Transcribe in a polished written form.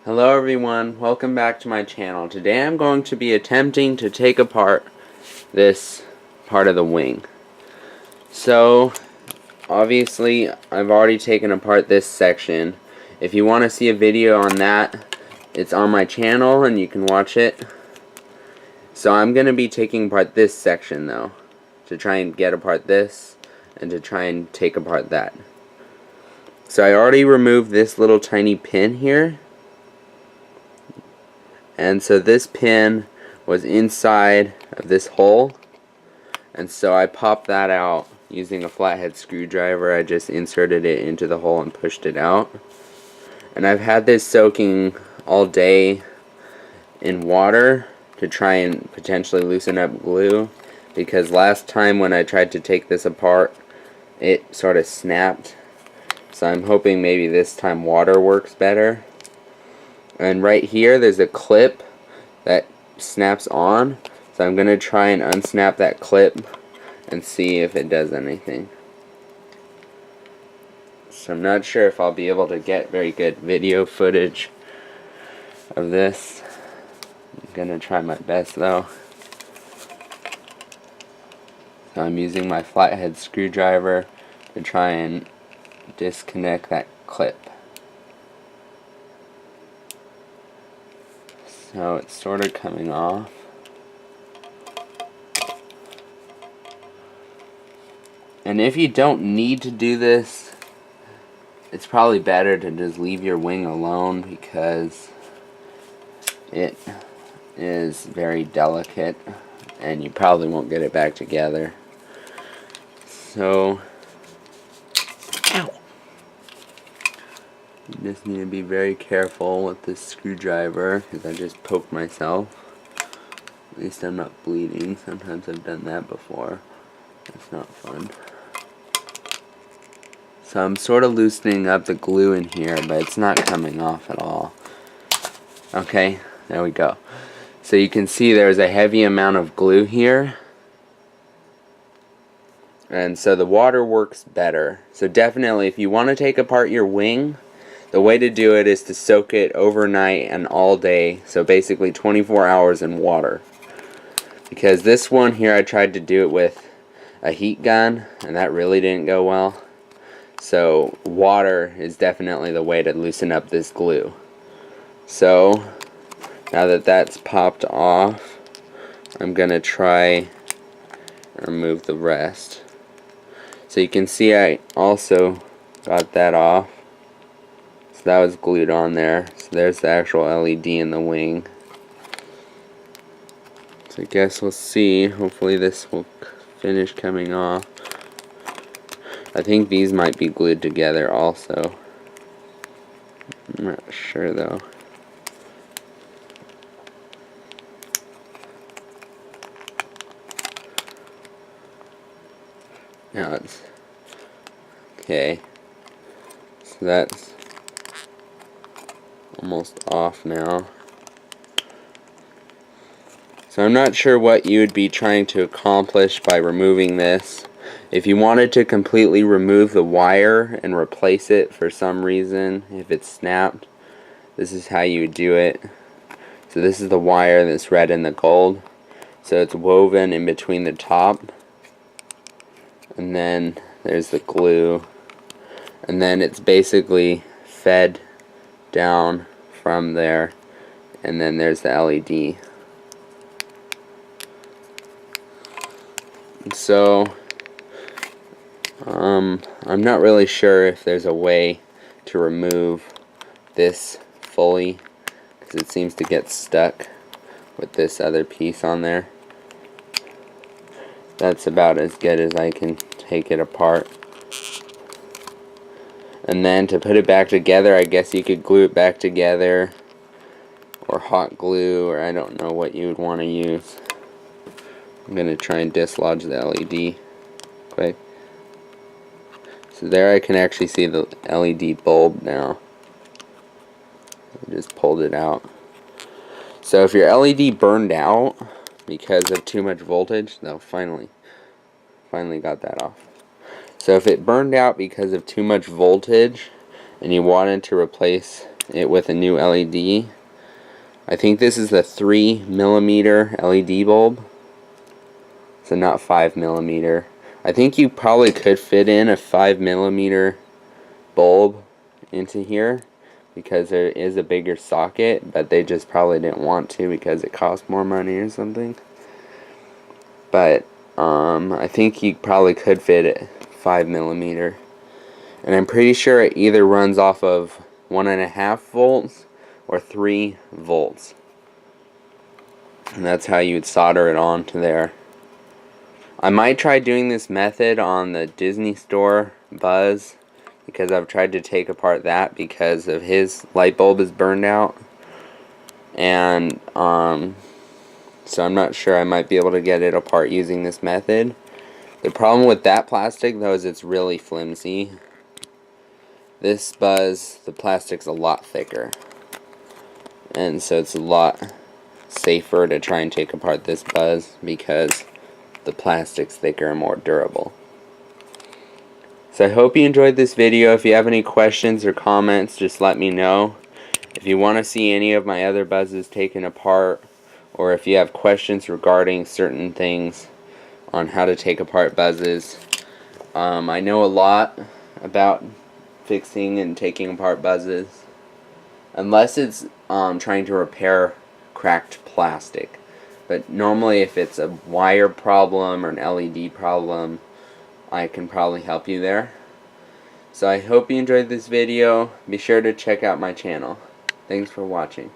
Hello everyone, welcome back to my channel. Today I'm going to be attempting to take apart this part of the wing. So, obviously I've already taken apart this section. If you want to see a video on that, it's on my channel and you can watch it. So I'm going to be taking apart this section though, to try and get apart this and to try and take apart that. So I already removed this little tiny pin here. And so this pin was inside of this hole, and so I popped that out using a flathead screwdriver. I just inserted it into the hole and pushed it out. And I've had this soaking all day in water to try and potentially loosen up glue, because last time when I tried to take this apart it sort of snapped. So I'm hoping maybe this time water works better. And right here there's a clip that snaps on, so I'm going to try and unsnap that clip and see if it does anything. So I'm not sure if I'll be able to get very good video footage of this. I'm going to try my best though. So I'm using my flathead screwdriver to try and disconnect that clip. So it's sort of coming off. And if you don't need to do this, it's probably better to just leave your wing alone, because it is very delicate and you probably won't get it back together. So you just need to be very careful with this screwdriver, because I just poked myself. At least I'm not bleeding. Sometimes I've done that before. It's not fun. So I'm sort of loosening up the glue in here, but it's not coming off at all. Okay, there we go. So you can see there's a heavy amount of glue here. And so the water works better. So definitely, if you want to take apart your wing, the way to do it is to soak it overnight and all day, so basically 24 hours in water. Because this one here, I tried to do it with a heat gun, and that really didn't go well. So water is definitely the way to loosen up this glue. So now that that's popped off, I'm going to try and remove the rest. So you can see I also got that off. So that was glued on there. So there's the actual LED in the wing. So I guess we'll see. Hopefully this will finish coming off. I think these might be glued together also. I'm not sure though. Now it's okay. So that's almost off now. So I'm not sure what you would be trying to accomplish by removing this. If you wanted to completely remove the wire and replace it for some reason, if it's snapped, this is how you would do it. So this is the wire that's red and the gold. So it's woven in between the top, and then there's the glue, and then it's basically fed down from there, and then there's the LED. So I'm not really sure if there's a way to remove this fully, because it seems to get stuck with this other piece on there. That's about as good as I can take it apart. And then to put it back together, I guess you could glue it back together, or hot glue, or I don't know what you would want to use. I'm going to try and dislodge the LED quick. So there I can actually see the LED bulb now. I just pulled it out. So if your LED burned out because of too much voltage, no, finally got that off. So if it burned out because of too much voltage and you wanted to replace it with a new LED. I think this is the 3mm LED bulb, so not 5mm. I think you probably could fit in a 5mm bulb into here because there is a bigger socket, but they just probably didn't want to because it costs more money or something. But I think you probably could fit it 5mm, and I'm pretty sure it either runs off of 1.5 volts or 3 volts, and that's how you would solder it onto there. I might try doing this method on the Disney Store Buzz, because I've tried to take apart that because of his light bulb is burned out, and so I'm not sure I might be able to get it apart using this method. The problem with that plastic though is it's really flimsy. This Buzz, the plastic's a lot thicker, and so it's a lot safer to try and take apart this Buzz because the plastic's thicker and more durable. So I hope you enjoyed this video. If you have any questions or comments, just let me know. If you want to see any of my other Buzzes taken apart, or if you have questions regarding certain things on how to take apart Buzzes, I know a lot about fixing and taking apart Buzzes, unless it's trying to repair cracked plastic. But normally if it's a wire problem or an LED problem, I can probably help you there. So I hope you enjoyed this video. Be sure to check out my channel. Thanks for watching.